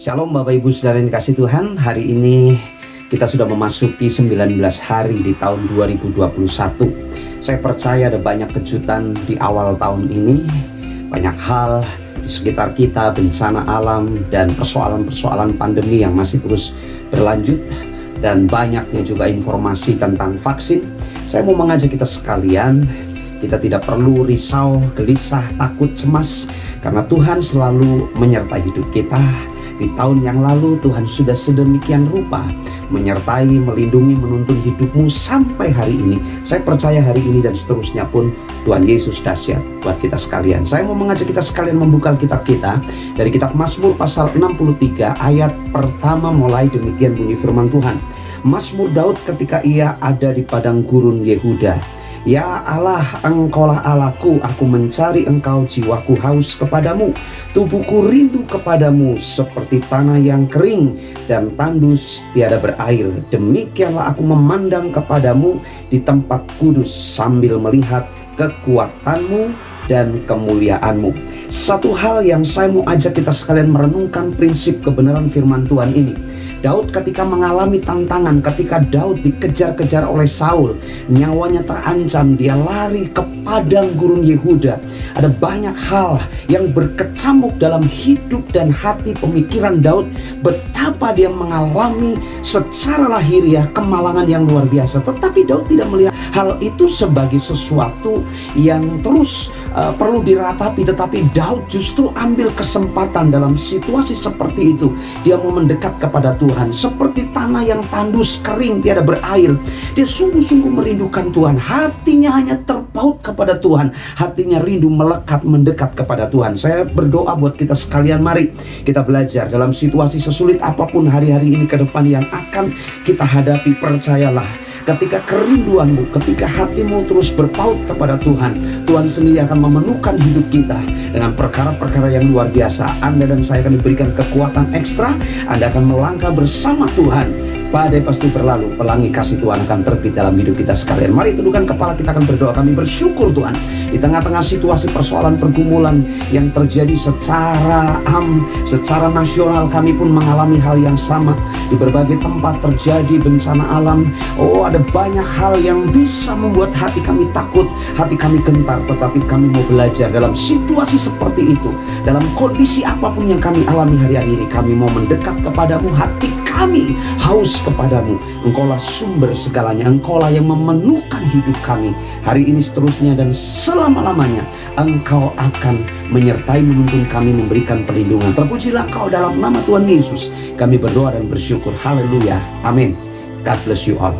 Shalom Bapak Ibu Saudara yang dikasih Tuhan. Hari ini kita sudah memasuki 19 hari di tahun 2021. Saya percaya ada banyak kejutan di awal tahun ini. Banyak hal di sekitar kita, bencana alam dan persoalan-persoalan pandemi yang masih terus berlanjut. Dan banyaknya juga informasi tentang vaksin. Saya mau mengajak kita sekalian, kita tidak perlu risau, gelisah, takut, cemas, karena Tuhan selalu menyertai hidup kita. Di tahun yang lalu Tuhan sudah sedemikian rupa menyertai, melindungi, menuntun hidupmu sampai hari ini. Saya percaya hari ini dan seterusnya pun Tuhan Yesus dahsyat buat kita sekalian. Saya mau mengajak kita sekalian membuka kitab kita dari kitab Mazmur pasal 63 ayat pertama mulai. Demikian bunyi firman Tuhan. Mazmur Daud ketika ia ada di padang gurun Yehuda. Ya Allah, Engkaulah Allahku, aku mencari Engkau, jiwaku haus kepadamu. Tubuhku rindu kepadamu seperti tanah yang kering dan tandus tiada berair. Demikianlah aku memandang kepadamu di tempat kudus sambil melihat kekuatanmu dan kemuliaanmu. Satu hal yang saya mau ajak kita sekalian merenungkan prinsip kebenaran firman Tuhan ini. Daud ketika mengalami tantangan, ketika Daud dikejar-kejar oleh Saul, nyawanya terancam, dia lari ke padang gurun Yehuda. Ada banyak hal yang berkecamuk dalam hidup dan hati pemikiran Daud, betapa dia mengalami secara lahiriah kemalangan yang luar biasa. Tetapi Daud tidak melihat hal itu sebagai sesuatu yang terus perlu diratapi, tetapi Daud justru ambil kesempatan dalam situasi seperti itu. Dia mau mendekat kepada Tuhan seperti tanah yang tandus, kering, tiada berair. Dia sungguh-sungguh merindukan Tuhan. Hatinya hanya terpaut kepada Tuhan. Hatinya rindu melekat, mendekat kepada Tuhan. Saya berdoa buat kita sekalian, mari kita belajar dalam situasi sesulit apapun hari-hari ini ke depan yang akan kita hadapi. Percayalah, ketika kerinduanmu, ketika hatimu terus berpaut kepada Tuhan, Tuhan sendiri akan memenuhkan hidup kita dengan perkara-perkara yang luar biasa. Anda dan saya akan diberikan kekuatan ekstra. Anda akan melangkah bersama Tuhan. Badai pasti berlalu, pelangi kasih Tuhan akan terbit dalam hidup kita sekalian. Mari tundukkan kepala, kita akan berdoa. Kami bersyukur Tuhan, di tengah-tengah situasi persoalan pergumulan yang terjadi secara nasional, kami pun mengalami hal yang sama. Di berbagai tempat terjadi bencana alam. Oh, ada banyak hal yang bisa membuat hati kami takut, hati kami gentar. Tetapi kami mau belajar dalam situasi seperti itu, dalam kondisi apapun yang kami alami hari-hari ini. Kami mau mendekat kepadamu, hati kami haus kepadamu. Engkaulah sumber segalanya, Engkaulah yang memenuhkan hidup kami hari ini, seterusnya dan selama-lamanya. Engkau akan menyertai, menuntun kami, memberikan perlindungan. Terpujilah Engkau dalam nama Tuhan Yesus. Kami berdoa dan bersyukur. Haleluya. Amin. God bless you all.